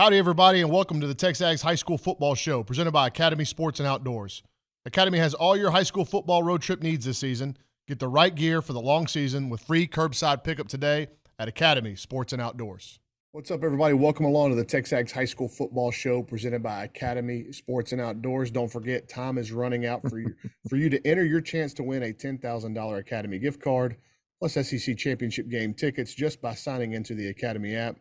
Howdy, everybody, and welcome to the TexAgs High School Football Show, presented by Academy Sports and Outdoors. Academy has all your high school football road trip needs this season. Get the right gear for the long season with free curbside pickup today at Academy Sports and Outdoors. What's up, everybody? Welcome along to the TexAgs High School Football Show, presented by Academy Sports and Outdoors. Don't forget, time is running out for you to enter your chance to win a $10,000 Academy gift card, plus SEC Championship game tickets just by signing into the Academy app.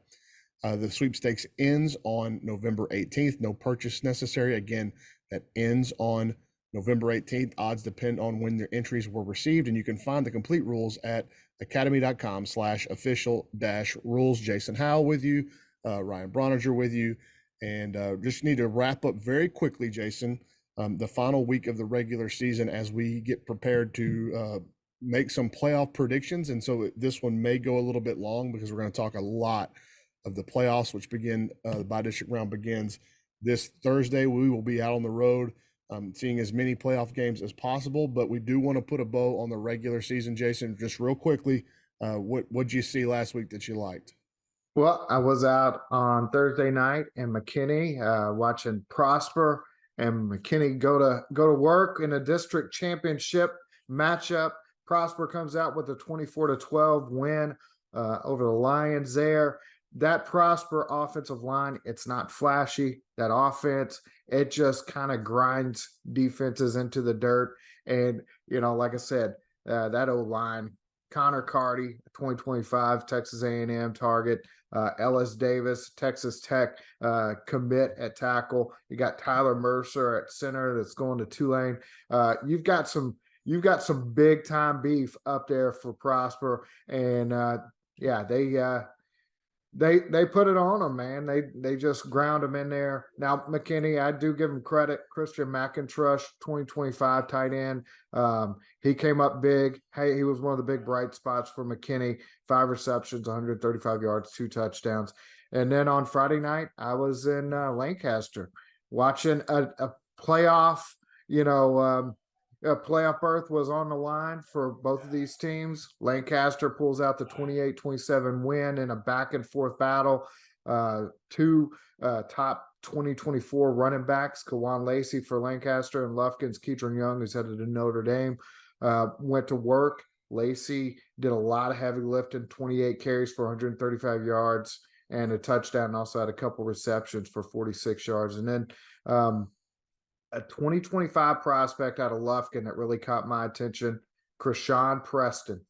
The sweepstakes ends on November 18th. No purchase necessary. Again, that ends on November 18th. Odds depend on when the entries were received, and you can find the complete rules at academy.com/official-rules. Jason Howell with you, Ryan Brauninger with you, and just need to wrap up very quickly, Jason, the final week of the regular season as we get prepared to make some playoff predictions. And so this one may go a little bit long because we're going to talk a lot of the playoffs, which begin, the bi-district round begins this Thursday. We will be out on the road seeing as many playoff games as possible, but we do want to put a bow on the regular season. Jason, just real quickly, what'd you see last week that you liked? Well, I was out on Thursday night in McKinney watching Prosper and McKinney go to work in a district championship matchup. Prosper comes out with a 24-12 win over the Lions there. That Prosper offensive line, it's not flashy. That offense, it just kind of grinds defenses into the dirt. And, like I said, that O-line, Connor Carty, 2025 Texas A&M target, Ellis Davis, Texas Tech commit at tackle. You got Tyler Mercer at center that's going to Tulane. You've got some big time beef up there for Prosper, and they put it on them, man. They just ground them in there. Now, McKinney, I do give him credit. Christian McIntosh, 2025 tight end. He came up big. Hey, he was one of the big bright spots for McKinney. 5 receptions, 135 yards, 2 touchdowns. And then on Friday night, I was in Lancaster watching a playoff, a playoff berth was on the line for both of these teams. Lancaster pulls out the 28-27 win in a back-and-forth battle. 2 top 2024 running backs, Kawan Lacey for Lancaster and Lufkin's Keatron Young, who's headed to Notre Dame, went to work. Lacey did a lot of heavy lifting, 28 carries for 135 yards and a touchdown, and also had a couple receptions for 46 yards. And then a 2025 prospect out of Lufkin that really caught my attention, Krishan Preston,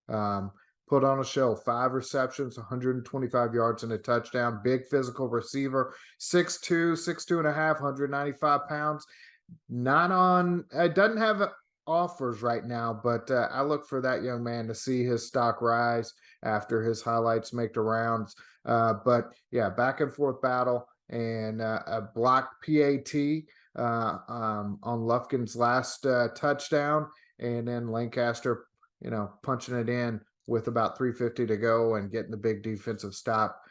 put on a show, 5 receptions, 125 yards and a touchdown. Big physical receiver, 6'2", and a half, 195 pounds. It doesn't have offers right now, but I look for that young man to see his stock rise after his highlights make the rounds. But yeah, back and forth battle and a blocked PAT on Lufkin's last touchdown, and then Lancaster, punching it in with about 3:50 to go and getting the big defensive stop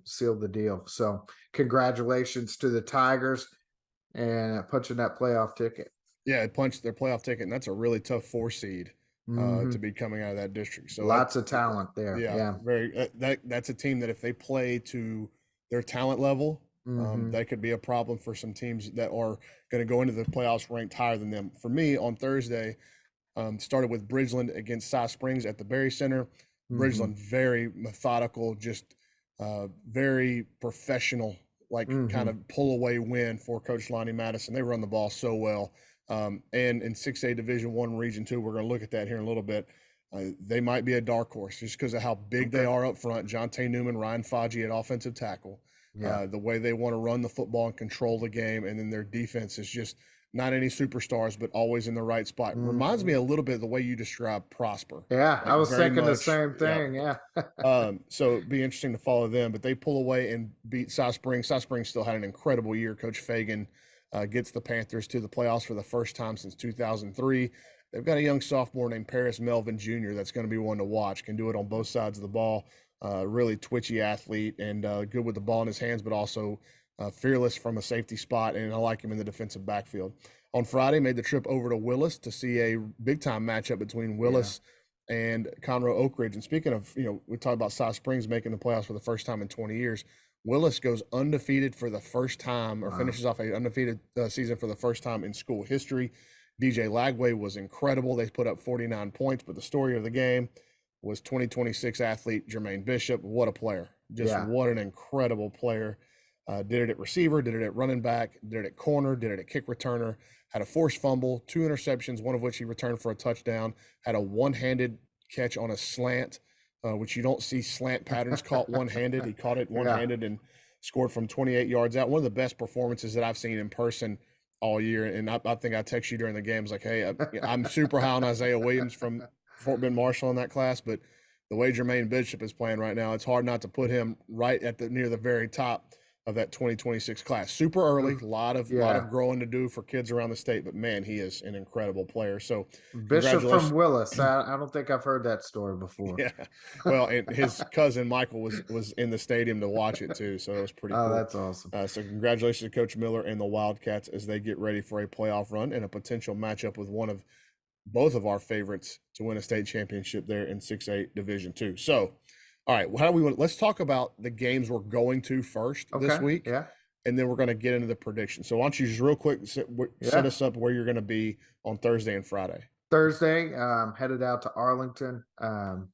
sealed the deal. So congratulations to the Tigers and punching that playoff ticket. Yeah, it punched their playoff ticket, and that's a really tough 4 seed to be coming out of that district. So lots of talent there. Yeah. Very. That's a team that if they play to their talent level, that could be a problem for some teams that are going to go into the playoffs ranked higher than them. For me, on Thursday, started with Bridgeland against Cy Springs at the Berry Center. Bridgeland, very methodical, just very professional, kind of pull-away win for Coach Lonnie Madison. They run the ball so well. And in 6A Division I Region 2, we're going to look at that here in a little bit. They might be a dark horse just because of how big they are up front. Jonte Newman, Ryan Fodgy at offensive tackle. The way they want to run the football and control the game, and then their defense is just not any superstars, but always in the right spot. Reminds me a little bit of the way you describe Prosper. Yeah, I was thinking the same thing. Yeah. So it'd be interesting to follow them, but they pull away and beat Cy Springs. Cy Springs still had an incredible year. Coach Fagan gets the Panthers to the playoffs for the first time since 2003. They've got a young sophomore named Paris Melvin Jr. that's going to be one to watch. Can do it on both sides of the ball. Really twitchy athlete and good with the ball in his hands, but also fearless from a safety spot, and I like him in the defensive backfield. On Friday, made the trip over to Willis to see a big-time matchup between Willis and Conroe Oak Ridge. And speaking of, we talked about Cy Springs making the playoffs for the first time in 20 years. Willis goes undefeated for the first time, or Wow. finishes off a undefeated season for the first time in school history. DJ Lagway was incredible. They put up 49 points, but the story of the game was 2026 athlete Jermaine Bishop. What a player. Just Yeah. what an incredible player. Did it at receiver, did it at running back, did it at corner, did it at kick returner, had a forced fumble, 2 interceptions, one of which he returned for a touchdown, had a one-handed catch on a slant, which you don't see slant patterns caught one-handed. He caught it Yeah. one-handed and scored from 28 yards out. One of the best performances that I've seen in person all year. And I think I text you during the game. I was like, hey, I'm super high on Isaiah Williams from Fort Bend Marshall in that class, but the way Jermaine Bishop is playing right now, it's hard not to put him right at the near the very top of that 2026 class. Super early, Oof. lot Yeah. of growing to do for kids around the state, but man, he is an incredible player. So Bishop from congratulations. Willis. I don't think I've heard that story before. Yeah. Well, and his cousin Michael was in the stadium to watch it too, so it was pretty Oh, cool. that's awesome. So congratulations to Coach Miller and the Wildcats as they get ready for a playoff run and a potential matchup with one of both of our favorites to win a state championship there in 6A Division II. So, all right, how do we want? Let's talk about the games we're going to first this Okay. week, Yeah. and then we're going to get into the prediction. So, why don't you just real quick set Yeah. us up where you're going to be on Thursday and Friday? Thursday, headed out to Arlington,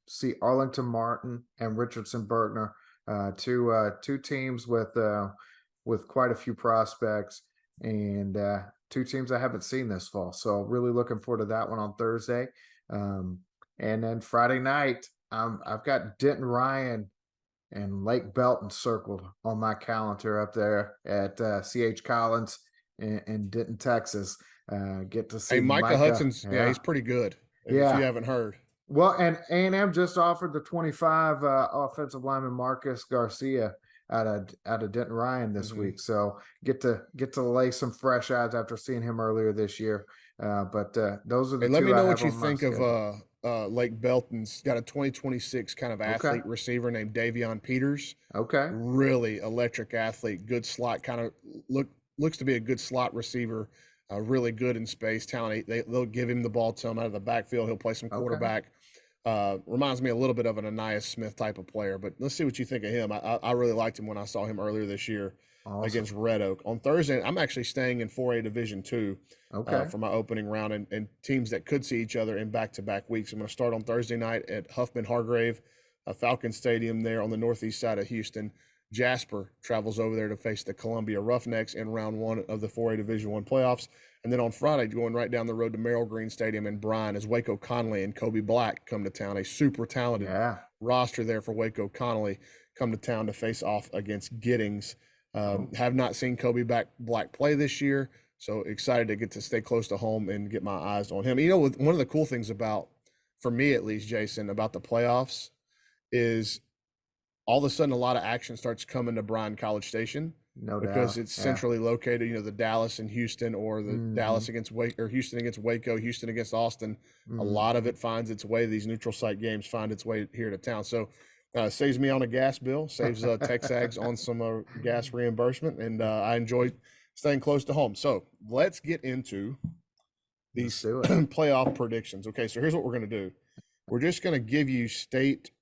see Arlington Martin and Richardson Bergner, two teams with quite a few prospects and two teams I haven't seen this fall. So really looking forward to that one on Thursday. Um, and then Friday night, I've got Denton Ryan and Lake Belton circled on my calendar up there at CH Collins in Denton, Texas. Get to Hey, see Micah Micah. Hudson's, yeah, Yeah. he's pretty good. If you Yeah. haven't heard, Well, and A&M just offered the 25 offensive lineman Marcus Garcia out of Denton Ryan this hmm week. So get to lay some fresh eyes after seeing him earlier this year. But those are hey, the let me two I know have what you on my think of schedule. Lake Belton's got a 2026 kind of Okay. athlete receiver named Davion Peters. Okay. Really electric athlete, good slot, kind of looks to be a good slot receiver. Really good in space, talent. They'll give him the ball to him out of the backfield. He'll play some Okay. quarterback. Reminds me a little bit of an Ananias Smith type of player, but let's see what you think of him. I really liked him when I saw him earlier this year Awesome. against Red Oak. On Thursday, I'm actually staying in 4A Division II Okay. for my opening round and teams that could see each other in back-to-back weeks. I'm going to start on Thursday night at Huffman Hargrave, Falcon Stadium there on the northeast side of Houston. Jasper travels over there to face the Columbia Roughnecks in round one of the 4A Division I playoffs. And then on Friday, going right down the road to Merrill Green Stadium in Bryan, as Waco Connolly and Kobe Black come to town, a super talented Yeah. roster there for Waco Connolly, come to town to face off against Giddings. Oh, Have not seen Kobe Black play this year, so excited to get to stay close to home and get my eyes on him. You know, one of the cool things about, for me at least, Jason, about the playoffs is all of a sudden a lot of action starts coming to Bryan College Station no because doubt. it's Yeah. centrally located, you know, the Dallas and Houston, or the Hmm. Dallas against Wake, or Houston against Waco, Houston against Austin. A Hmm. lot of it finds its way, these neutral site games find its way here to town. So saves me on a gas bill, saves TexAgs on some gas reimbursement, and I enjoy staying close to home. So let's get into Let's these do it. playoff predictions. Okay, so here's what we're going to do. We're just going to give you state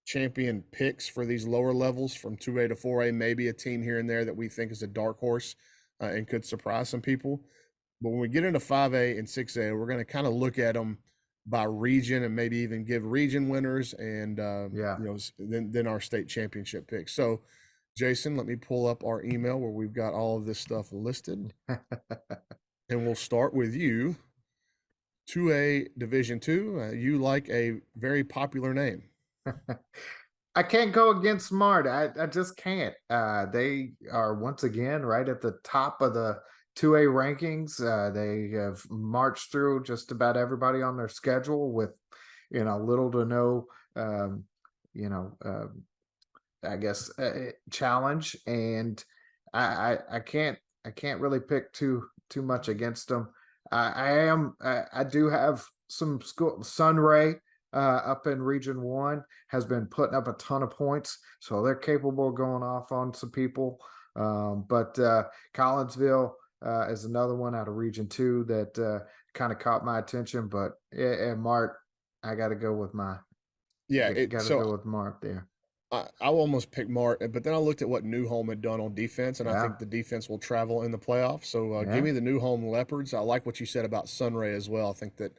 champion picks for these lower levels from 2A to 4A, maybe a team here and there that we think is a dark horse and could surprise some people. But when we get into 5A and 6A, we're going to kind of look at them by region and maybe even give region winners and Yeah. you know, then our state championship picks. So Jason, let me pull up our email where we've got all of this stuff listed, and we'll start with you. 2A Division 2, you like a very popular name. I can't go against Smart. I just can't. They are once again right at the top of the 2A rankings. They have marched through just about everybody on their schedule with, little to no, um, you know, I guess challenge. And I can't really pick too much against them. I do have some school Sunray up in Region One has been putting up a ton of points, so they're capable of going off on some people. But Collinsville is another one out of Region Two that kind of caught my attention. But yeah, Mart, I got to go with my Yeah, got to so go with Mart there. I almost picked Mart, but then I looked at what Newholm had done on defense, and I Yeah, think the defense will travel in the playoffs. So give yeah. me the Newholm Leopards. I like what you said about Sunray as well. I think that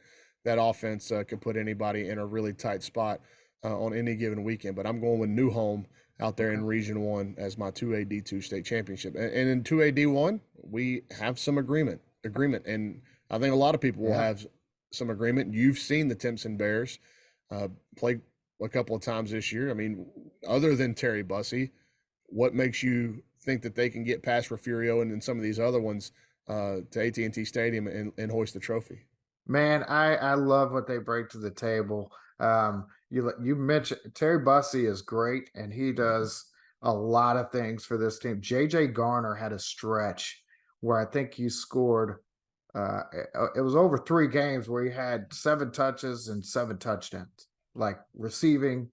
that offense could put anybody in a really tight spot on any given weekend. But I'm going with Newholm out there Okay. in Region 1 as my 2A D2 state championship. And in 2A D1, we have some agreement. And I think a lot of people will Yeah. have some agreement. You've seen the Timpson Bears play a couple of times this year. I mean, other than Terry Bussey, what makes you think that they can get past Refugio and then some of these other ones to AT&T Stadium and hoist the trophy? Man, I love what they bring to the table. You mentioned Terry Bussey is great, and he does a lot of things for this team. JJ Garner had a stretch where I think he scored. It was over 3 games where he had 7 touches and 7 touchdowns, like receiving,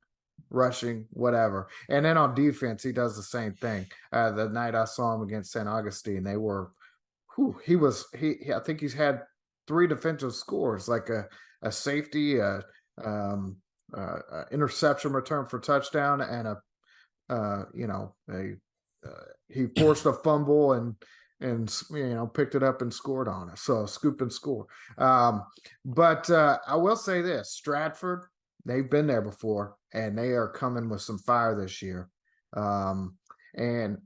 rushing, whatever. And then on defense, he does the same thing. The night I saw him against St. Augustine, they were he was I think he's had 3 defensive scores, like a safety, um, interception return for touchdown, and a he forced a fumble and picked it up and scored on us. So scoop and score. But I will say this: Stratford, they've been there before, and they are coming with some fire this year. And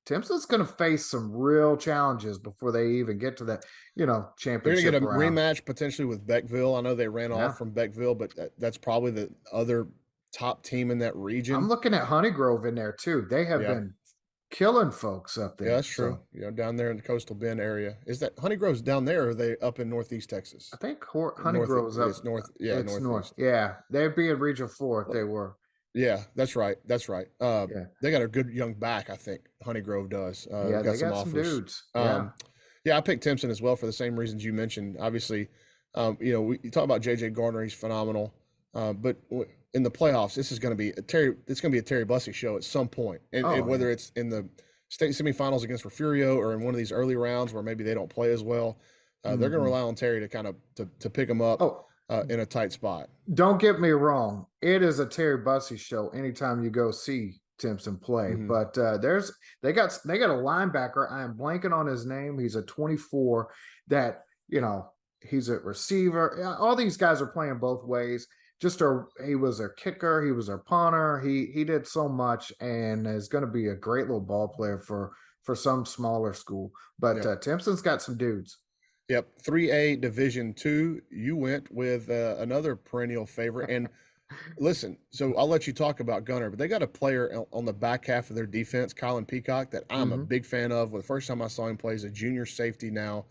Timpson's going to face some real challenges before they even get to that, They're going to get championship a round. rematch potentially with Beckville. I know they ran off Yeah. from Beckville, but that's probably the other top team in that I'm region. looking at Honeygrove in there too. They have Yeah. been killing folks up Yeah, there. that's true. So Down there in the coastal Bend area. Is that Honeygrove's down there or are they up in northeast I Texas? think North Honeygrove's up. it's north, yeah, It's north. northeast. Yeah. They'd be in Region 4 if they were. Yeah, that's right. That's right. Yeah. They got a good young back, I think. Honeygrove does. Yeah. Got They some got some offers. dudes. Yeah. Um, yeah, I picked Timpson as well for the same reasons you mentioned. Obviously, you talk about JJ Gardner; he's phenomenal. But in the playoffs, this is going to be a Terry. It's going to be a Terry Bussey show at some point, and Oh, yeah. whether it's in the state semifinals against Refugio or in one of these early rounds where maybe they don't play as well, they're going to Hmm. rely on Terry to kind of to pick them up Oh, in a tight spot. don't get me wrong. It is a Terry Bussey show anytime you go see Timpson play. Hmm. But they got a linebacker. I am blanking on his name. He's a 24 that, he's a receiver. Yeah, all these guys are playing both ways. He was a kicker, he was a punter. He did so much and is going to be a great little ball player for some smaller school. But Yep. Timpson's got some dudes. Yep, 3A Division Two. You went with another perennial favorite, and listen. So I'll let you talk about Gunner, but they got a player on the back half of their defense, Colin Peacock, that I'm a Hmm. big fan of. Well, the first time I saw him play as a junior safety, now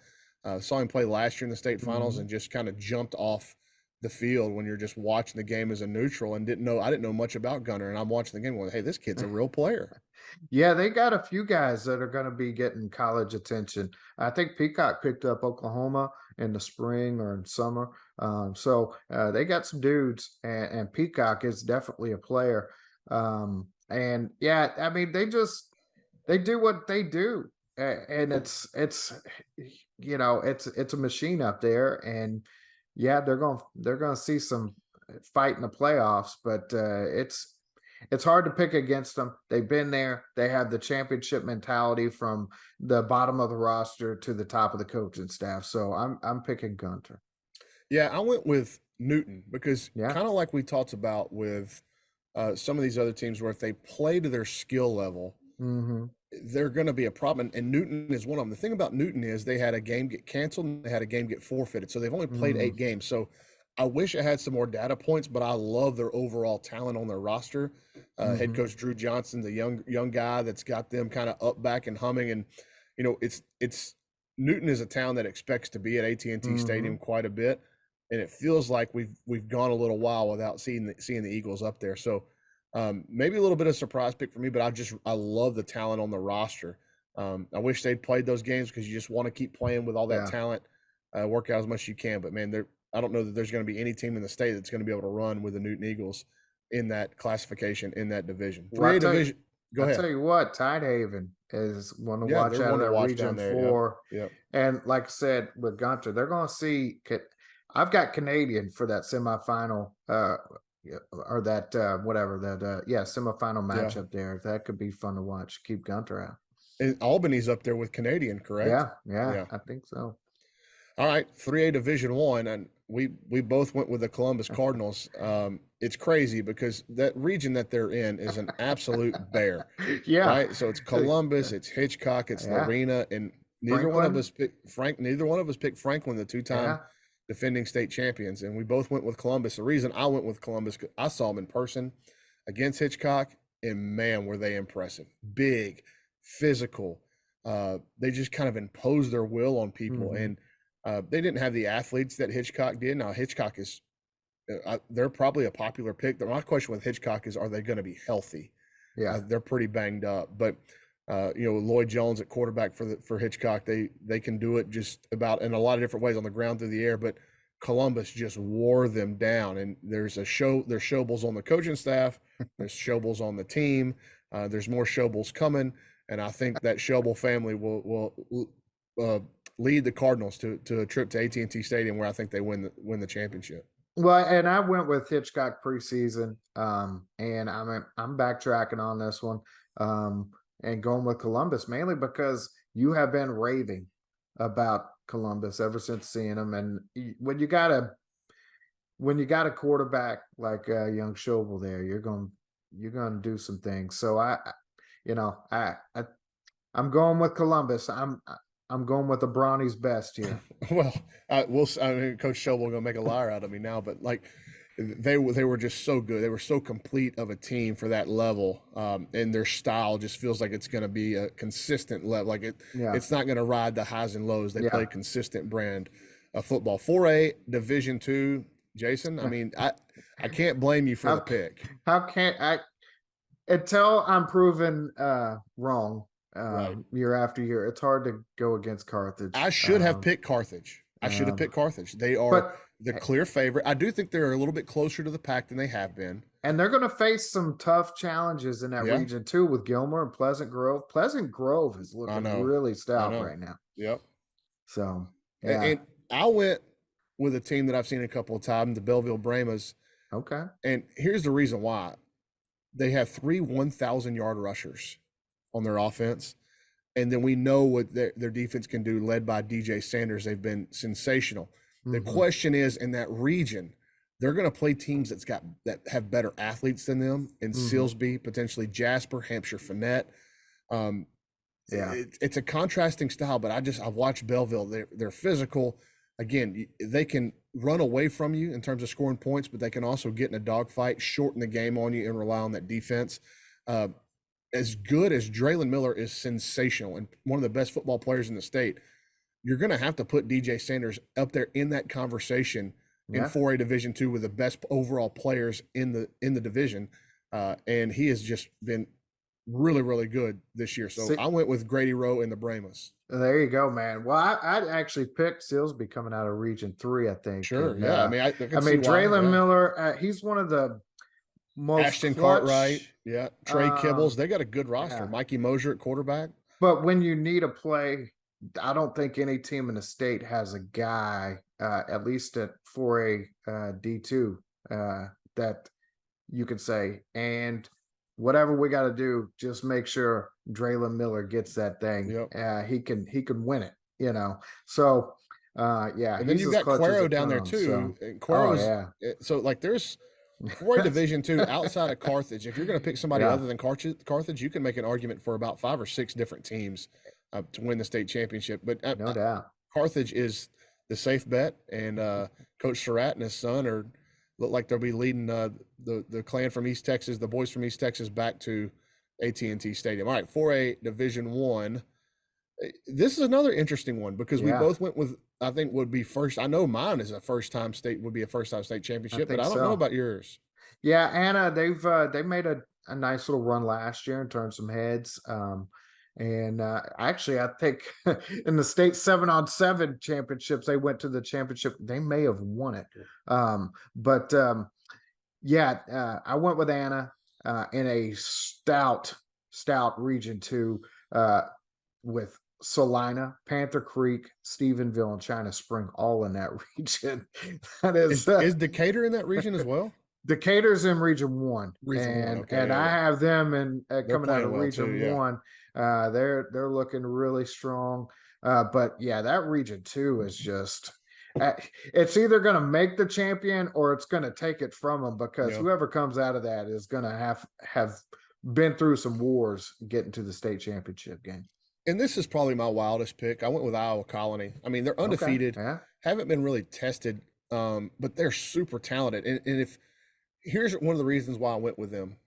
saw him play last year in the state finals, Hmm. and just kind of jumped off the field when you're just watching the game as a neutral, and I didn't know much about Gunner, and I'm watching the game going, hey, this kid's a real player. Yeah, they got a few guys that are going to be getting college attention. I think Peacock picked up Oklahoma in the spring or in summer. So they got some dudes, and Peacock is definitely a player. And yeah, I mean, they do what they do, and it's a machine up there, and yeah, they're going to see some fight in the playoffs, but it's hard to pick against them. They've been there. They have the championship mentality from the bottom of the roster to the top of the coaching staff. So I'm picking Gunter. Yeah, I went with Newton because Yeah. kind of like we talked about with some of these other teams, where if they play to their skill level, Mm-hmm. they're going to be a problem. And Newton is one of them. The thing about Newton is they had a game get canceled and they had a game get forfeited. So they've only played Mm. 8 games. So I wish I had some more data points, but I love their overall talent on their roster. Head Mm-hmm. coach Drew Johnson, the young guy that's got them kind of up, back, and humming. And it's Newton is a town that expects to be at AT&T Mm-hmm. Stadium quite a bit, and it feels like we've gone a little while without seeing the Eagles up there. So maybe a little bit of surprise pick for me, but I love the talent on the roster. I wish they'd played those games because you just want to keep playing with all that Yeah. talent, work out as much as you can. But man, I don't know that there's going to be any team in the state that's going to be able to run with the Newton Eagles in that classification in that division. Well, 3A division. Go I ahead. tell you what, Tidehaven is one to Yeah, watch they're out of one to that watch Region down there. Yep. 4. Yep. And like I said, with Gunter, they're going to see. I've got Canadian for that semifinal yeah, or that whatever that yeah, semifinal Yeah. matchup there. That could be fun to watch. Keep Gunter out. And Albany's up there with Canadian, correct? Yeah, yeah, Yeah. I think so. All right, 3A Division One, and we both went with the Columbus Cardinals. It's crazy because that region that they're in is an absolute bear, Yeah. right? So it's Columbus, it's Hitchcock, it's Yeah. Lorena, and neither one of Franklin. us picked Frank. Neither one of us picked Franklin, the two-time Yeah. defending state champions, and we both went with Columbus. The reason I went with Columbus, I saw them in person against Hitchcock, and man, were they impressive! Big, physical. They just kind of imposed their will on people, Hmm. and they didn't have the athletes that Hitchcock did. Now Hitchcock is they're probably a popular pick. My question with Hitchcock is, are they going to be healthy? Yeah. They're pretty banged up, but Lloyd Jones at quarterback for Hitchcock, they can do it just about in a lot of different ways on the ground through the air. But Columbus just wore them down, and there's Shobles on the coaching staff, there's Shobles on the team, there's more Shobles coming, and I think that Shoble family will lead the Cardinals to a trip to AT&T Stadium where I think they win the championship. Well, and I went with Hitchcock preseason, and I'm backtracking on this one, and going with Columbus mainly because you have been raving about Columbus ever since seeing them, and when you got a quarterback like young Schobel there, you're gonna do some things. So you know, I'm going with Columbus. I'm going with the Brownies best here. Well, I mean, Coach Shovel gonna make a liar out of me now, but like they were just so good. They were so complete of a team for that level, and their style just feels like it's going to be a consistent level. Like Yeah, it's not going to ride the highs and lows. They play yeah. a consistent brand of football. 4A Division Two, Jason. I mean, I can't blame you for the How pick. how can I until I'm proven wrong Right. year after year, it's hard to go against I Carthage. should have picked Carthage. I should have Um, picked Carthage. They are but the clear favorite. I do think they're a little bit closer to the pack than they have been. and they're going to face some tough challenges in that Yeah, region too with Gilmer and Pleasant Grove. Pleasant Grove is I looking know. really I stout know. right now. Yep. So And yeah, I went with a team that I've seen a couple of times, the Belleville Brahmas. okay. And here's the reason why. They have three 1,000-yard rushers on their offense. And then we know what their defense can do, led by DJ Sanders. They've been sensational. The Hmm. question is, in that region, they're going to play teams that have better athletes than them in Hmm. Silsbee, potentially Jasper, Hampshire Finette. Um, Yeah. it's a contrasting style, but I've watched Belleville. They're physical. Again, they can run away from you in terms of scoring points, but they can also get in a dogfight, shorten the game on you, and rely on that defense. Uh, as good as Draylon Miller is sensational and one of the best football players in the state, you're going to have to put DJ Sanders up there in that conversation in Yeah. 4A Division Two with the best overall players in the division, and he has just been really, really good this year. So See, I went with Grady Rowe and the Brahmas. there you go, man. Well, I'd actually picked Silsby coming out of Region 3, I think. Sure. And Yeah. I mean, I I can see mean, why. Draylon Yeah. Miller, he's one of the most Ashton Cartwright. clutch. Yeah. Trey Kibbles. Um, They got a good roster. yeah. Mikey Mosier at quarterback. But when you need a play, I don't think any team in the state has a guy, at least at 4A D2, that you can say, and whatever we got to do, just make sure Draylon Miller gets that thing. Yep. He can win it, you know. So yeah, And then he's you've as got clutch as Cuero it down there comes. too. So And oh Cuero's yeah. so like there's 4A Division Two outside of Carthage. If you're going to pick somebody Yeah, other than Carthage, you can make an argument for about 5 or 6 different teams to win the state championship. But no doubt. Carthage is the safe bet, and Coach Surratt and his son look like they'll be leading the clan from East Texas, the boys from East Texas, back to AT&T Stadium. All right, 4A Division One. This is another interesting one because we Yeah, both went with I think would be first. I know mine is would be a first time state I championship, but think I don't know so. about yours. Yeah, Anna, they made a nice little run last year and turned some heads. And actually, I think in the state 7-on-7 championships, they went to the championship. They may have won it. But yeah, I went with Anna in a stout region two with Salina, Panther Creek, Stephenville, and China Spring all in that region. That is Is Decatur in that region as well? Decatur's in Region One, Region One. and Okay, I yeah, have them in they're coming out playing of well too. Region Yeah, One. They're looking really strong. But yeah, that Region Two is just. It's either going to make the champion or it's going to take it from them, because yeah. whoever comes out of that is going to have been through some wars getting to the state championship game. And this is probably my wildest pick. I went with Iowa Colony. I mean, they're Okay, undefeated, yeah. haven't been really tested, but they're super talented. And if here's one of the reasons why I went with them.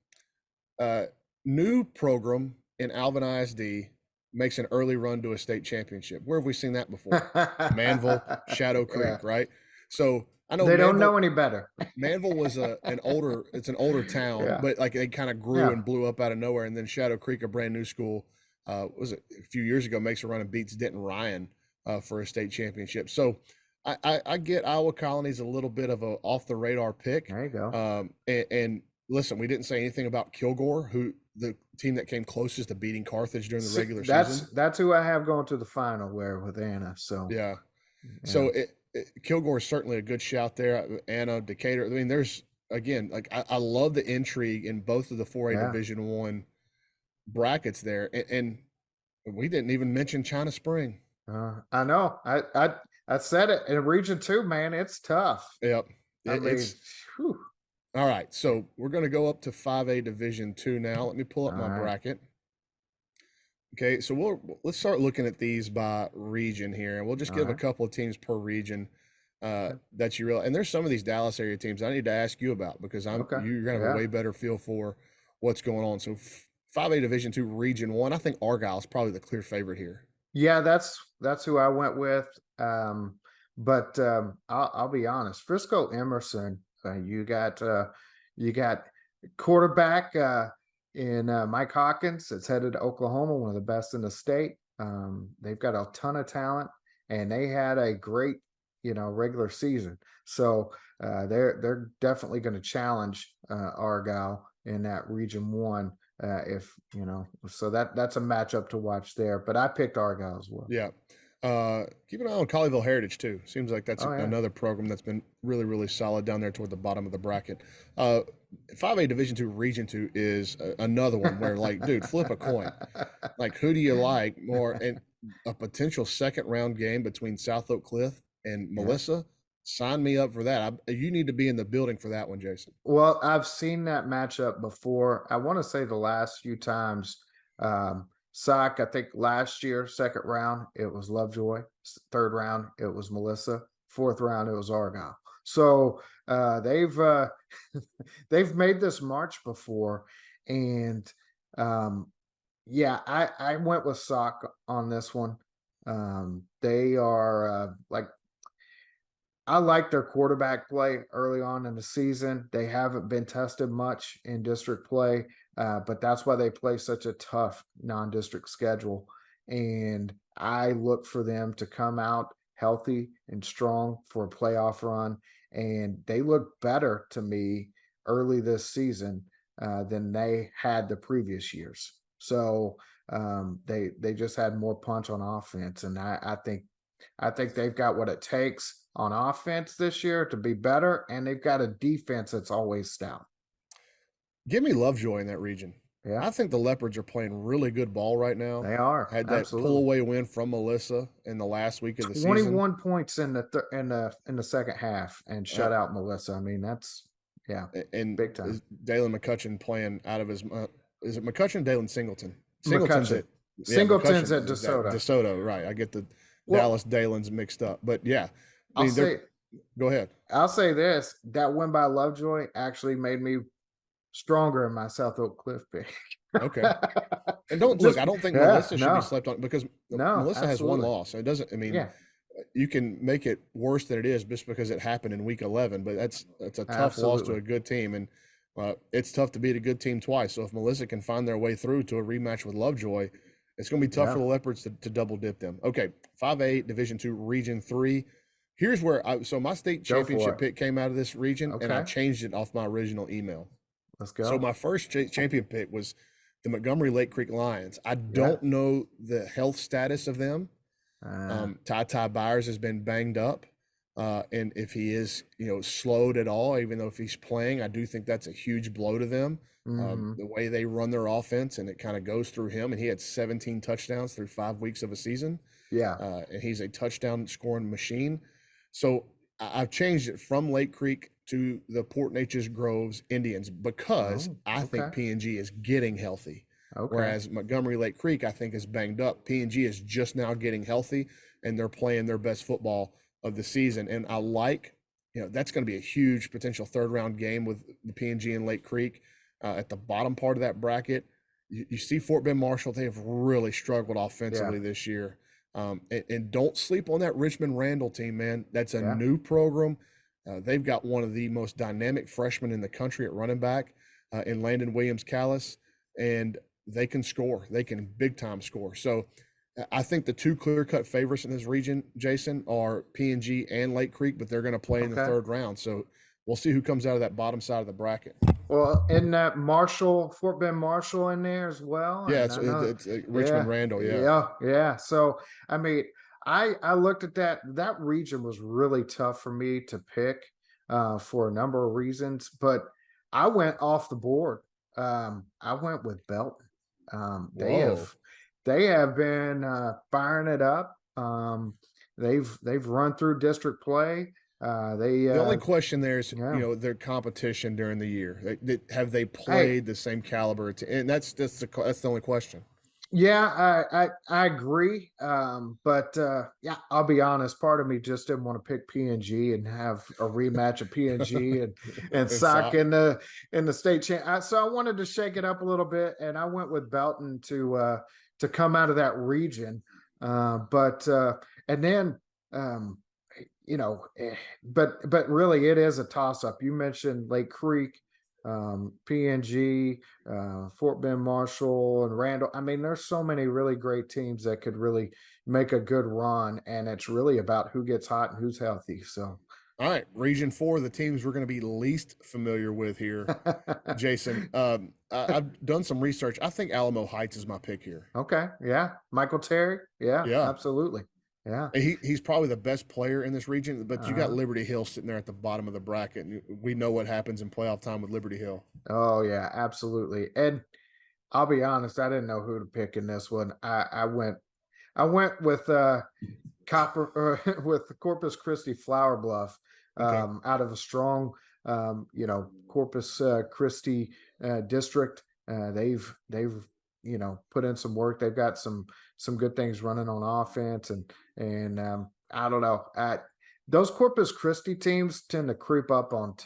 Uh, New program in Alvin ISD makes an early run to a state championship. Where have we seen that before? Manville, Shadow Yeah. Creek, right? So I know They don't Manville. know any better. Manville was it's an older town, Yeah. but like they kind of grew Yeah. and blew up out of nowhere. And then Shadow Creek, a brand new school, was it a few years ago, makes a run and beats Denton Ryan for a state championship. So I get Iowa Colony's a little bit of a off the radar pick. There you go. And listen, we didn't say anything about Kilgore, who the team that came closest to beating Carthage during the See, regular that's season. that's who I have going to the final where with Anna. So Yeah. yeah. So Kilgore is certainly a good shout there. Anna, Decatur. I mean, there's again, like I love the intrigue in both of the 4A Yeah. Division One brackets there, and we didn't even mention China Spring. I know. I said it in Region Two, man. It's tough. Yep, I mean, it's whew. all right. So we're going to go up to 5A Division Two now. Let me pull All up my right. bracket. Okay, so let's start looking at these by region here, and we'll just All give a right. couple of teams per region Okay. that you realize. And there's some of these Dallas area teams I need to ask you about because Okay. you're gonna have a Yeah. way better feel for what's going on. So 5A Division Two Region One, I think Argyle is probably the clear favorite here. Yeah, that's who I went with. But I'll be honest. Frisco Emerson, you got quarterback in Mike Hawkins. It's headed to Oklahoma, one of the best in the state. They've got a ton of talent, and they had a great, regular season. So they're definitely going to challenge Argyle in that Region One. If so that's a matchup to watch there. But I picked Argyle as well. Yeah. Keep an eye on Colleyville Heritage too. Seems like that's Oh yeah. another program that's been really, really solid down there toward the bottom of the bracket. 5A Division Two Region Two is another one where, like, dude, flip a coin. Like, who do you like more? And a potential second round game between South Oak Cliff and Yeah. Melissa. Sign me up for that. You need to be in the building for that one, Jason. Well, I've seen that matchup before. I want to say the last few times, Sock, I think last year, second round, it was Lovejoy. Third round, it was Melissa. Fourth round, it was Argyle. So they've made this march before, and yeah, I went with Sock on this one. They are like I like their quarterback play early on in the season. They haven't been tested much in district play, but that's why they play such a tough non-district schedule. And I look for them to come out healthy and strong for a playoff run. And they look better to me early this season than they had the previous years. So they just had more punch on offense, and I think they've got what it takes on offense this year to be better, and they've got a defense that's always stout. Give me Lovejoy in that region. Yeah, I think the Leopards are playing really good ball right now. they are Had that pull absolutely away win from Melissa in the last week of the season. 21 points in the second half and Uh, shut out Melissa. I mean, that's yeah, and big time. is Dalen McCutcheon playing out of his? Is it McCutcheon? Dalen Singleton. Singleton's McCutcheon. at Singleton's McCutcheon at is at DeSoto. DeSoto, right? I get the Well, Dallas Dalens mixed up, but yeah, I I'll mean they're. say Go ahead. I'll say this: that win by Lovejoy actually made me stronger in my South Oak Cliff pick. Okay. And don't look. Just I don't think yeah, Melissa should be no, slept on because no, Melissa has one absolutely. loss. It doesn't. I mean, Yeah, you can make it worse than it is just because it happened in week 11. But that's a tough loss to absolutely. a good team, and it's tough to beat a good team twice. So if Melissa can find their way through to a rematch with Lovejoy, it's going to be tough for Yeah, the Leopards to double dip them. Okay, 5A Division Two Region Three. Here's where so my state go for championship it. pick came out of this region, and I Okay, changed it off my original email. let's So go. my first champion pick was the Montgomery Lake Creek Lions. I Yeah. don't know the health status of them. Uh, Ty Byers has been banged up. And if he is, slowed at all, even though if he's playing, I do think that's a huge blow to them. Hmm. The way they run their offense, and it kind of goes through him. And he had 17 touchdowns through 5 weeks of a season, Yeah. and he's a touchdown scoring machine. So I've changed it from Lake Creek to the Port Neches Groves Indians because Oh, I think okay. PNG is getting healthy. Okay. Whereas Montgomery Lake Creek, I think, is banged up. PNG is just now getting healthy, and they're playing their best football of the season. And I like, that's going to be a huge potential third round game with the PNG and Lake Creek at the bottom part of that bracket. You see Fort Bend Marshall, they have really struggled Yeah. offensively this year. And don't sleep on that Richmond Randall team, man. That's a Yeah. new program. They've got one of the most dynamic freshmen in the country at running back in Landon Williams Callis, and they can score. They can big time score. So I think the two clear cut favorites in this region, Jason, are PNG and Lake Creek, but they're going to play in the Okay. third round. So we'll see who comes out of that bottom side of the bracket. Well, in that Marshall, Fort Bend Marshall in there as well, Yeah, and it's I know, it's Richmond yeah, Randall. Yeah. yeah, yeah. So, I mean, I looked at that. That region was really tough for me to pick for a number of reasons, but I went off the board. I went with Belton. Um, they Whoa. have they have been firing it up. They've run through district play. They The only question there is, yeah. their competition during the year. Have they Hey, played the same caliber? And that's the only question. yeah, I agree. But yeah, I'll be honest. Part of me just didn't want to pick PNG and have a rematch of PNG and And sock so, in the state champ. So I wanted to shake it up a little bit, and I went with Belton to come out of that region. But and then but really it is a toss up. You mentioned Lake Creek, PNG, Fort Bend Marshall, and Randall. I mean, there's so many really great teams that could really make a good run, and it's really about who gets hot and who's healthy. So, all right, Region 4, the teams we're going to be least familiar with here, Jason. I've done some research. I think Alamo Heights is my pick here. okay, yeah, Michael Terry, yeah, Yeah. absolutely, yeah. He's probably the best player in this region, but you got Uh, Liberty Hill sitting there at the bottom of the bracket. And we know what happens in playoff time with Liberty Hill. oh yeah, absolutely. And I'll be honest, I didn't know who to pick in this one. I went with Copper with Corpus Christi Flower Bluff, Okay. out of a strong, Corpus Christi district. They've put in some work. They've got some good things running on offense, and I don't know. Those Corpus Christi teams tend to creep up on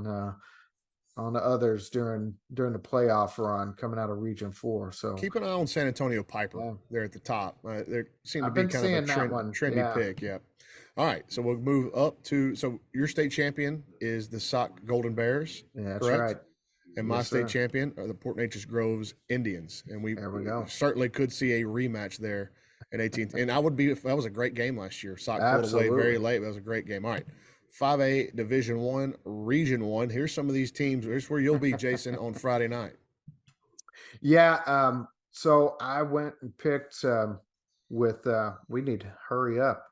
the others during the playoff run coming out of Region 4. So Keep an eye on San Antonio Piper yeah, there at the top. They seem to I've be been kind of a seeing that one. trendy Yeah, pick. Yeah. All right. So we'll move up to. So your state champion is the Sock Golden Bears, yeah, that's correct? right. And my Yes, state sir. champion are the Port Neches Groves Indians. And we There we go. certainly could see a rematch there in 18th. And I would be, if that was a great game last year. Sock pulled away very Absolutely. late. That was a great game. All right. 5A Division One, Region One. Here's some of these teams. Here's where you'll be, Jason, on Friday night. Yeah. So I went and picked with we need to hurry up.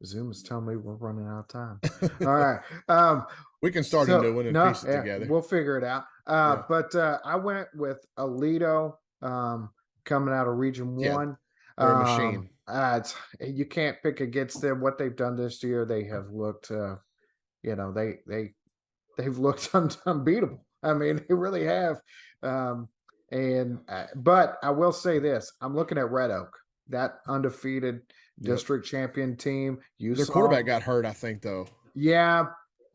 Zoom is telling me we're running out of time. All right. We can start a new So one and no, piece it yeah, together. we'll figure it out. Yeah. But I went with Alito coming out of Region Yeah. One. They're a machine. You can't pick against them. What they've done this year, they have looked. They've looked unbeatable. I mean, they really have. But I will say this: I'm looking at Red Oak, that undefeated Yep. district champion team. You Their quarterback saw, got hurt, I think, though. yeah,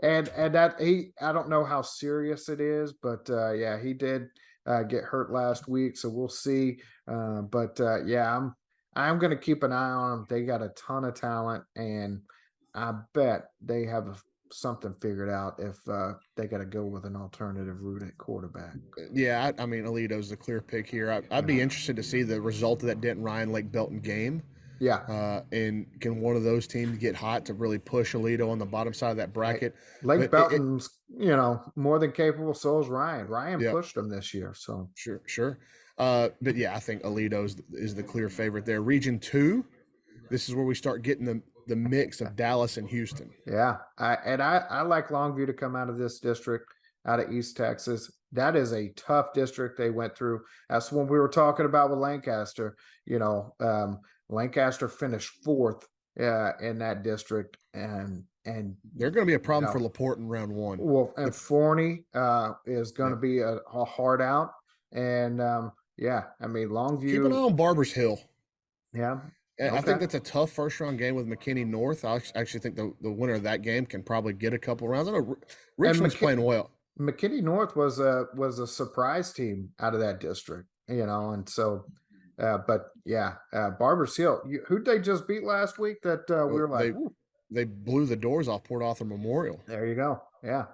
and that he, I don't know how serious it is, but yeah, he did get hurt last week, so we'll see. But yeah, I'm going to keep an eye on them. They got a ton of talent, and I bet they have something figured out if they got to go with an alternative route at quarterback. Yeah, I mean, Alito's the clear pick here. I'd Yeah, be interested to see the result of that Denton Ryan Lake Belton game. yeah. And can one of those teams get hot to really push Alito on the bottom side of that Hey, bracket? Lake But Belton's more than capable. So is Ryan. Ryan yeah, pushed them this year, so sure. But yeah, I think Alito is the clear favorite there. Region 2, this is where we start getting the mix of Dallas and Houston. Yeah, I like Longview to come out of this district, out of East Texas. That is a tough district they went through. That's when we were talking about with Lancaster. You know, Lancaster finished fourth in that district, and They're going to be a you problem for know, Laporte in round one. well, and Forney is going to Yep. be a hard out, and yeah, I mean Keep an eye Longview, on Barbers Hill. yeah, I think okay. that's a tough first round game with McKinney North. I actually think the winner of that game can probably get a couple rounds. I know And Richmond's playing well. McKinney North was a surprise team out of that district, you know, and so, but yeah, Barbers Hill, who'd they just beat last week? That we were like, They "Ooh, they blew the doors off Port Arthur Memorial. there you go, yeah.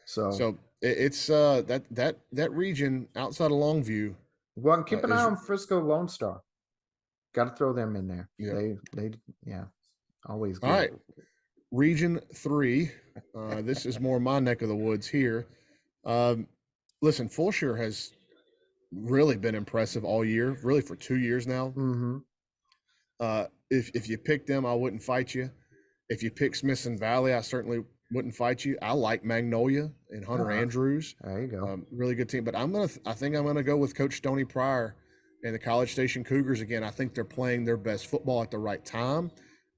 So, So it's that region outside of Longview well, and keep an eye is on Frisco Lone Star. Got to throw them in there. yeah. Yeah, always All good. right, Region 3. This is more my neck of the woods here. Um, listen, Fulshire has really been impressive all year, really for 2 years now. Mm-hmm. If you pick them, I wouldn't fight you. If you pick Smithson Valley, I certainly wouldn't fight you. I like Magnolia and Hunter Andrews. There you go. Really good team. But I think I'm gonna go with Coach Stoney Pryor and the College Station Cougars again. I think they're playing their best football at the right time.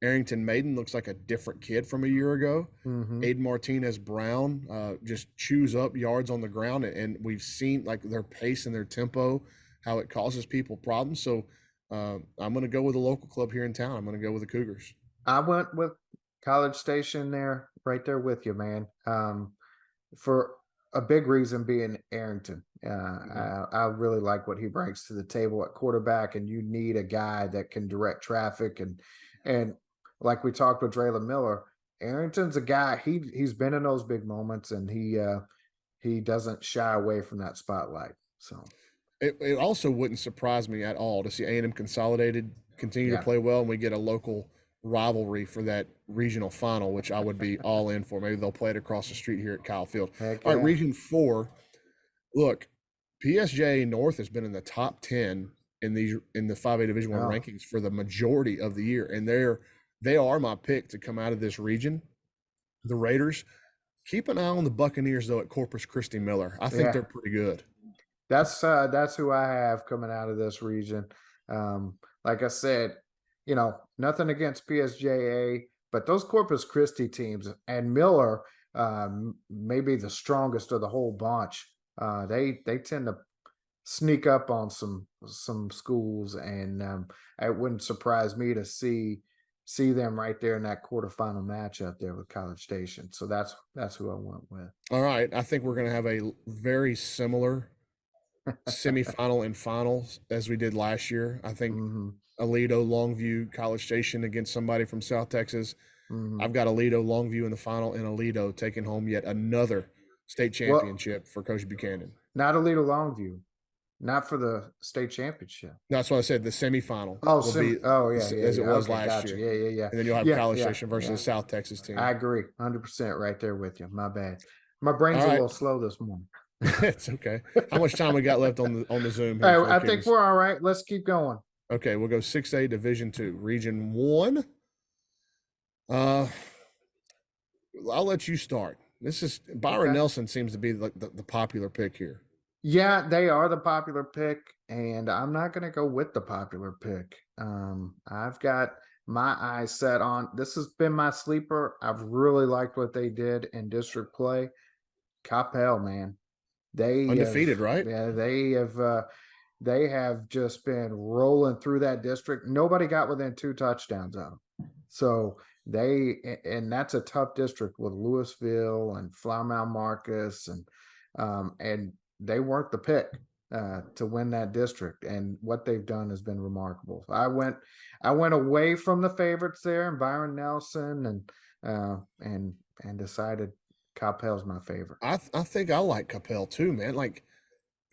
Arrington Maiden looks like a different kid from a year ago. Mm-hmm. Aiden Martinez Brown just chews up yards on the ground, and we've seen like their pace and their tempo, how it causes people problems. So I'm going to go with a local club here in town. I'm going to go with the Cougars. I went with College Station there, right there with you, man. For a big reason being Arrington. I really like what he brings to the table at quarterback, and you need a guy that can direct traffic and like we talked with Draylen Miller, Arrington's a guy. He's been in those big moments, and he doesn't shy away from that spotlight. So It also wouldn't surprise me at all to see A&M Consolidated continue to yeah, play well, and we get a local rivalry for that regional final, which I would be all in for. Maybe they'll play it across the street here at Kyle Field. heck All right, yeah, Region 4. Look, PSJ North has been in the top 10 in the 5A Division 1 oh rankings for the majority of the year, and they are my pick to come out of this region. The Raiders. Keep an eye on the Buccaneers though at Corpus Christi Miller. I think yeah. they're pretty good. That's who I have coming out of this region. Like I said, nothing against PSJA, but those Corpus Christi teams and Miller may be the strongest of the whole bunch. They tend to sneak up on some schools, and it wouldn't surprise me to see them right there in that quarterfinal matchup there with College Station. So that's who I went with. All right, I think we're going to have a very similar semifinal and finals as we did last year. I think Mm-hmm. Aledo, Longview, College Station against somebody from South Texas. Mm-hmm. I've got Aledo, Longview in the final, and Aledo taking home yet another state Well, championship for Coach Buchanan. not Alito Longview, not for the state championship. That's what I said. The semifinal Oh, will be oh yeah, yeah, as it yeah. was Okay, last gotcha. year, Yeah, yeah, yeah, and then you'll have yeah, College yeah, Station versus yeah. the South Texas team. I agree, 100% right there with you. My bad. My brain's All a right, little slow this morning. it's okay. How much time we got left on the Zoom Hey, here for the I think Cougars? we're all right. Let's keep going. Okay, we'll go 6A Division 2, Region 1. I'll let you start. This is Byron Okay. Nelson seems to be the popular pick here. Yeah, they are the popular pick, and I'm not going to go with the popular pick. I've got my eyes set on this. Has been my sleeper. I've really liked what they did in district play. Capel, man, they have, Undefeated, right? yeah, they have just been rolling through that district. Nobody got within 2 touchdowns of them. So and that's a tough district with Louisville and Flower Marcus, and they weren't the pick to win that district. And what they've done has been remarkable. I went away from the favorites there, and Byron Nelson, and decided Capel's my favorite. I think I like Capel too, man. Like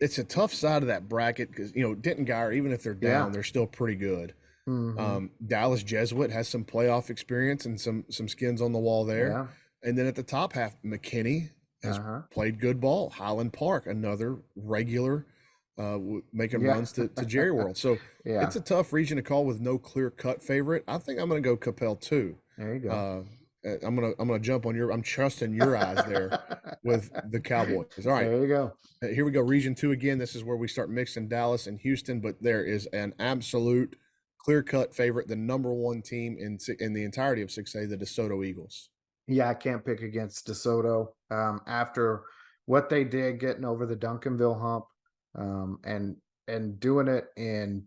it's a tough side of that bracket because Denton Geyer, even if they're Yeah. down, they're still pretty good. Mm-hmm. Dallas Jesuit has some playoff experience and some skins on the wall there. Yeah. And then at the top half, McKinney has Uh-huh. played good ball. Highland Park, another regular, making Yeah. runs to Jerry World. So Yeah. it's a tough region to call with no clear cut favorite. I think I'm going to go Capel too. There you go. Uh, I'm gonna jump on your. I'm trusting your eyes there with the Cowboys. All right, There you go. here we go. Region two again. This is where we start mixing Dallas and Houston, but there is an absolute clear cut favorite, the number one team in the entirety of 6A, the DeSoto Eagles. Yeah, I can't pick against DeSoto. After what they did getting over the Duncanville hump, and doing it in,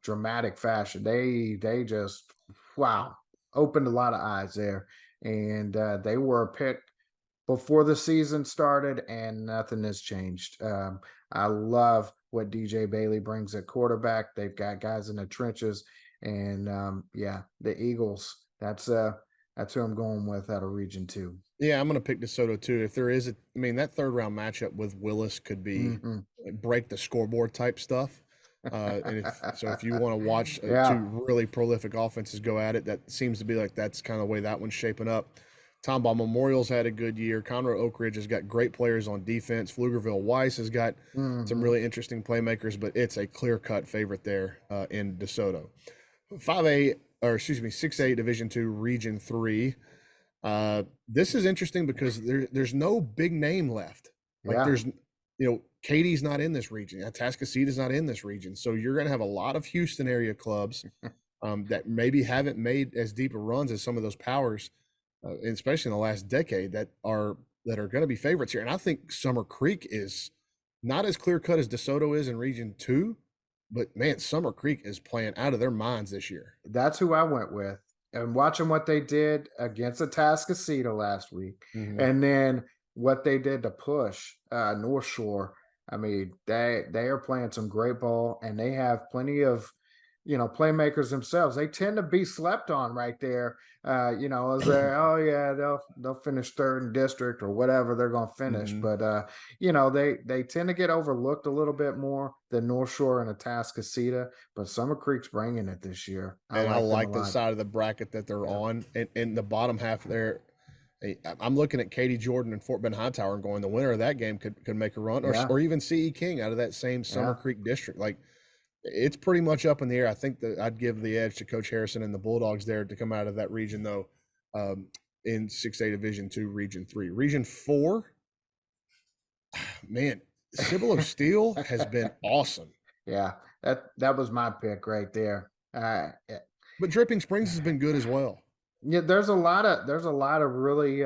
dramatic fashion. They just, wow, opened a lot of eyes there. And they were a pick before the season started, and nothing has changed. I love what DJ Bailey brings at quarterback. They've got guys in the trenches, and yeah, the Eagles. That's who I'm going with out of Region Two. Yeah, I'm going to pick DeSoto too. If there is I mean, that third round matchup with Willis could be Hmm. break the scoreboard type stuff. And if you want to watch two Yeah. really prolific offenses go at it, that seems to be like that's kind of the way that one's shaping up. Tomball Memorial's had a good year. Conroe Oak Ridge has got great players on defense. Pflugerville Weiss has got some Hmm. really interesting playmakers, but it's a clear cut favorite there in DeSoto. 5A, or excuse me, 6A Division Two Region Three. This is interesting because there's no big name left. Like Yeah. Katie's not in this region. Atascocita's not in this region. So you're going to have a lot of Houston area clubs that maybe haven't made as deep of runs as some of those powers, especially in the last decade, that are going to be favorites here. And I think Summer Creek is not as clear cut as DeSoto is in Region Two, but man, Summer Creek is playing out of their minds this year. That's who I went with. And watching what they did against Atascocita last week, Hmm. and then what they did to push North Shore. I mean, they are playing some great ball, and they have plenty of playmakers themselves. They tend to be slept on right there. As oh yeah, they'll finish third in district or whatever they're going to finish, Hmm. but they tend to get overlooked a little bit more than North Shore and Atascocita. But Summer Creek's bringing it this year. I And I like them a like the lot. side of the bracket that they're Yeah. on. And in the bottom half there, I'm looking at Katie Jordan and Fort Bend Hightower and going, the winner of that game could make a run, Yeah. or even CE King out of that same Summer Yeah. Creek district. Like it's pretty much up in the air. I think that I'd give the edge to Coach Harrison and the Bulldogs there to come out of that region, though. In 6A Division Two, Region Three, Region Four, man, Cibolo Steel has been awesome, Yeah. That was my pick right there. Yeah. but Dripping Springs has been good as well. Yeah, there's a lot of really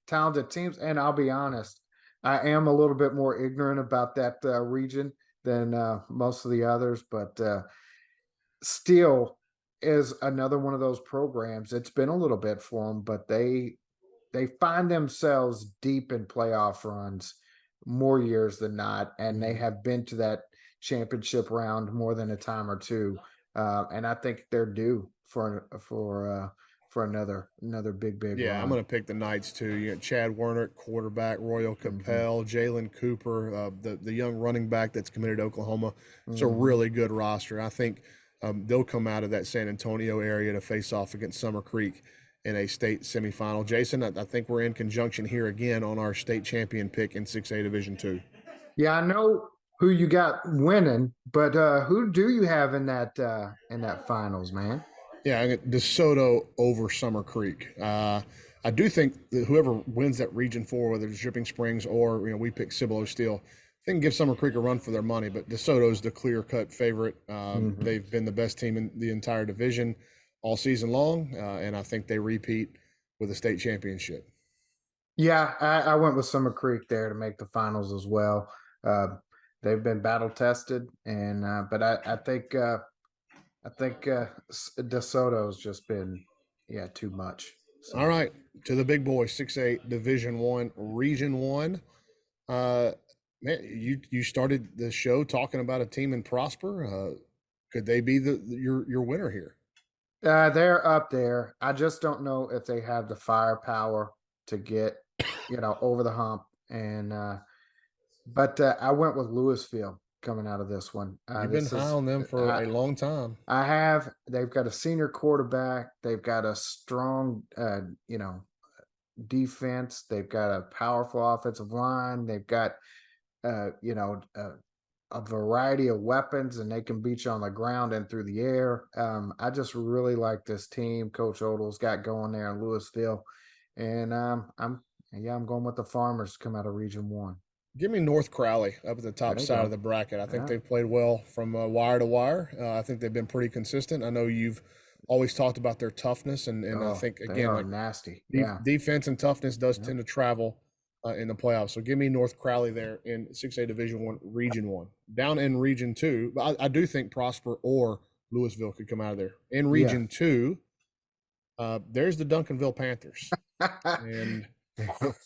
talented teams, and I'll be honest, I am a little bit more ignorant about that region than most of the others, but still is another one of those programs. It's been a little bit for them, but they find themselves deep in playoff runs more years than not, and they Mhm. have been to that championship round more than a time or two. And I think they're due for another big Yeah, I'm run. going to pick the Knights too. You got Chad Werner at quarterback, Royal Hmm. Capel, Jalen Cooper, the young running back that's committed to Oklahoma. It's a Hmm. really good roster. I think they'll come out of that San Antonio area to face off against Summer Creek in a state semifinal. Jason, I think we're in conjunction here again on our state champion pick in 6A Division Two. Yeah, I know who you got winning, but who do you have in that finals, man? Yeah, I get DeSoto over Summer Creek. I do think that whoever wins that Region Four, whether it's Dripping Springs or we pick Cibolo Steel, they can give Summer Creek a run for their money. But DeSoto's the clear cut favorite. Hmm. They've been the best team in the entire division all season long, and I think they repeat with a state championship. Yeah, I went with Summer Creek there to make the finals as well. Uh, they've been battle tested, and but I think DeSoto's just been, yeah, too much. All So right, to the big boys, 6A Division One, Region One. Uh, Man, you started the show talking about a team in Prosper. Could they be your winner here? they're up there. I just don't know if they have the firepower to get over the hump. And but I went with Louisville coming out of this one. You've been This high is on them for a long time. I have. They've got a senior quarterback. They've got a strong, defense. They've got a powerful offensive line. They've got, uh, you know, uh, a variety of weapons, and they can beat you on the ground and through the air. I just really like this team Coach Odell's got going there in Louisville, and I'm going with the Farmers to come out of Region One. Give me North Crowley up at the There top you side of go. the bracket. I think Yeah, they've played well from wire to wire. I think they've been pretty consistent. I know you've always talked about their toughness, and I oh, think they again, are like nasty. Yeah, defense and toughness does yeah, tend to travel in the playoffs. So give me North Crowley there in 6A Division One, Region One. Down in Region Two, but I do think Prosper or Louisville could come out of there. In yeah. Region Two, there's the Duncanville Panthers, and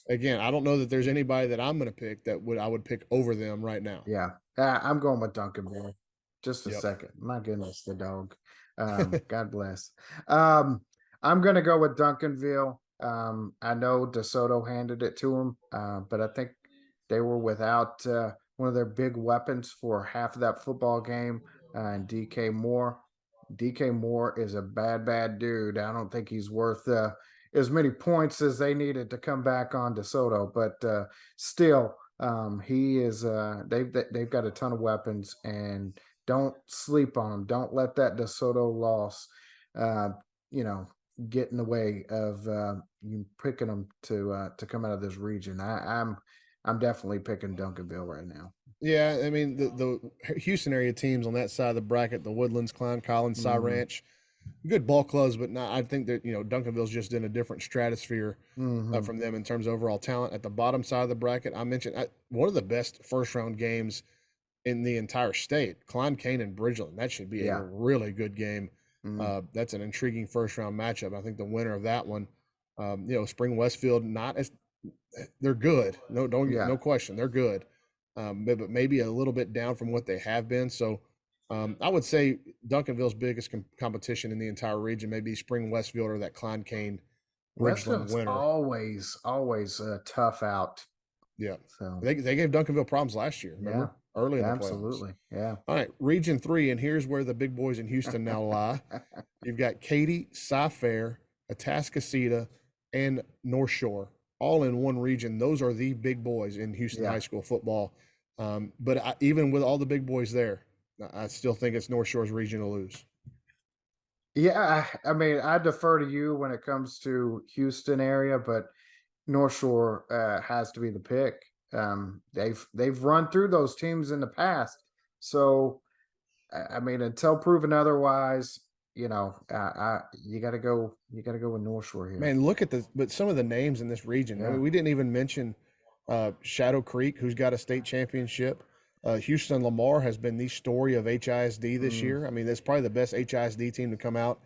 again, I don't know that there's anybody that I'm going to pick that I would pick over them right now. Yeah, I'm going with Duncanville. Just a Yep. second. My goodness, the dog. God bless. Um, I'm going to go with Duncanville. I know DeSoto handed it to him, but I think they were without one of their big weapons for half of that football game, and DK Moore. DK Moore is a bad, bad dude. I don't think he's worth as many points as they needed to come back on DeSoto, but still, he is. They've got a ton of weapons, and don't sleep on them. Don't let that DeSoto loss, uh, you know, get in the way of you picking them to come out of this region. I'm definitely picking Duncanville right now. Yeah, I mean the Houston area teams on that side of the bracket, the Woodlands, Klein, Collins, Cy Mm-hmm. Ranch, good ball clubs, but not. I think that Duncanville's just in a different stratosphere Mm-hmm. from them in terms of overall talent. At the bottom side of the bracket, I mentioned one of the best first round games in the entire state. Klein, Kane, and Bridgeland. That should be a Yeah. really good game. Mm, That's an intriguing first round matchup. I think the winner of that one, Spring Westfield, not as they're good. yeah. No question, they're good, but maybe a little bit down from what they have been. So I would say Duncanville's biggest competition in the entire region may be Spring Westfield or that Klein Kane Bridgeland Westfield's winner. always a tough out. Yeah, So they gave Duncanville problems last year. yeah, Remember early in the playoffs. absolutely. Yeah. All right, Region Three, and here's where the big boys in Houston now lie. You've got Katy, Cy-Fair, Atascocita, and North Shore, all in one region. Those are the big boys in Houston Yeah. high school football. But even with all the big boys there, I still think it's North Shore's region to lose. Yeah, I mean, I defer to you when it comes to Houston area, but North Shore has to be the pick. They've run through those teams in the past, so I mean, until proven otherwise, you got to go with North Shore here. Man, look at some of the names in this region. I Yeah. mean, we didn't even mention Shadow Creek, who's got a state championship. Houston Lamar has been the story of HISD this Mm, year. I mean, that's probably the best HISD team to come out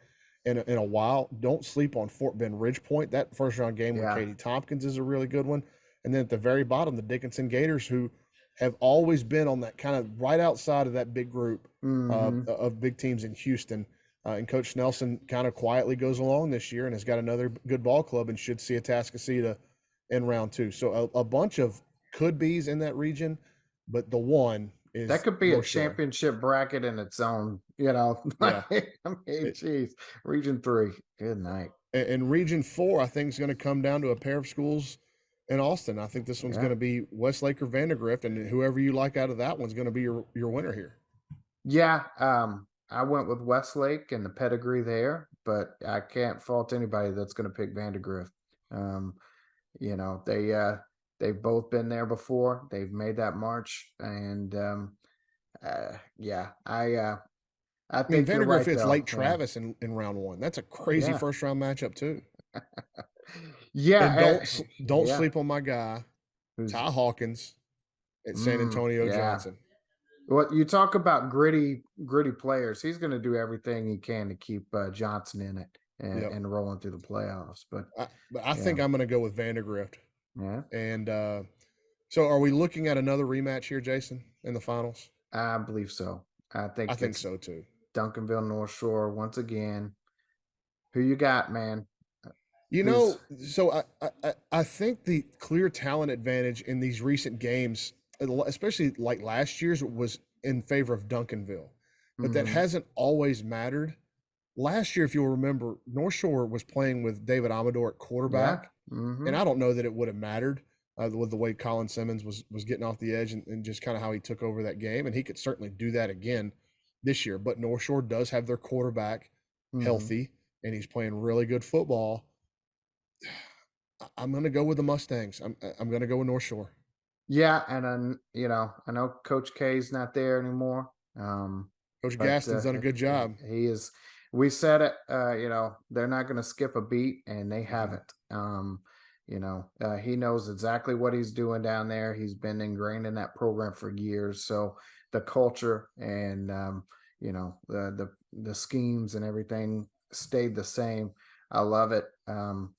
in a while. Don't sleep on Fort Bend Ridge Point. That first round game with yeah. Katie Tompkins is a really good one. And then at the very bottom, the Dickinson Gators, who have always been on that kind of right outside of that big group Hmm. of big teams in Houston. And Coach Nelson kind of quietly goes along this year and has got another good ball club and should see Atascocita in round two. So a bunch of could be's in that region, but the one That is could be a North Shore. championship bracket in its own. You know, Yeah. I mean, It, geez, Region Three. Good night. and Region Four, I think, is going to come down to a pair of schools in Austin. I think this one's going Yeah. to be Westlake or Vandergrift, and whoever you like out of that one's going to be your winner here. Yeah, I went with Westlake and the pedigree there, but I can't fault anybody that's going to pick Vandergrift. Um, they've both been there before. They've made that march, and yeah, I I mean, think you're Vandergrift right hits though. Lake Yeah, Travis in round one. That's a crazy yeah, first round matchup too. And yeah, don't yeah. sleep on my guy Who's Ty Hawkins at San Antonio yeah. Johnson. Well, you talk about gritty players. He's going to do everything he can to keep Johnson in it Yep. and rolling through the playoffs. But But I yeah, think I'm going to go with Vandergrift. yeah, And so, are we looking at another rematch here, Jason, in the finals? I believe so. I I think think it's so too. Duncanville North Shore once again. Who you got, man? Who's So I think the clear talent advantage in these recent games, especially like last year's, was in favor of Duncanville, but that mm-hmm, hasn't always mattered. Last year, if you'll remember, North Shore was playing with David Amador at yeah, quarterback, mm-hmm, and I don't know that it would have mattered. with the way Colin Simmons was getting off the edge and just kind of how he took over that game. And he could certainly do that again this year. But North Shore does have their quarterback Mhm. healthy, and he's playing really good football. I'm going to go with the Mustangs. I'm going to go with North Shore. Yeah, and then, I know Coach K's not there anymore, Coach but, Gaston's done a good job. he is we said it, they're not gonna skip a beat, and they Mhm. haven't. He knows exactly what he's doing down there. He's been ingrained in that program for years, so the culture and, the schemes and everything stayed the same. I love it. I'm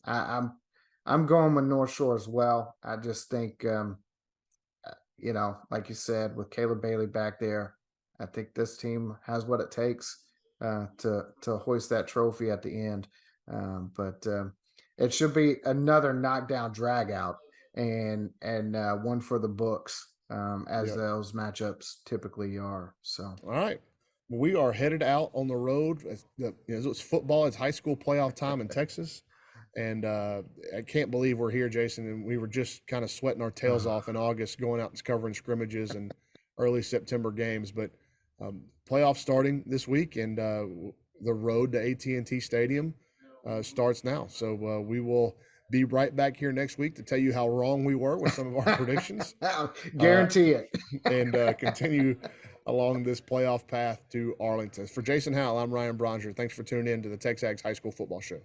going with North Shore as well. I just think, like you said, with Caleb Bailey back there, I think this team has what it takes to hoist that trophy at the end. But it should be another knockdown drag out and one for the books, as Yep. those matchups typically are. So All right. We are headed out on the road. It's football. It's high school playoff time in Texas. And I can't believe we're here, Jason. And we were just kind of sweating our tails off in August, going out and covering scrimmages and early September games. But playoff starting this week, and the road to AT&T Stadium starts now. So we will be right back here next week to tell you how wrong we were with some of our predictions. Uh, guarantee it. and continue along this playoff path to Arlington. For Jason Howell, I'm Ryan Brauninger. Thanks for tuning in to the TexAgs High School Football Show.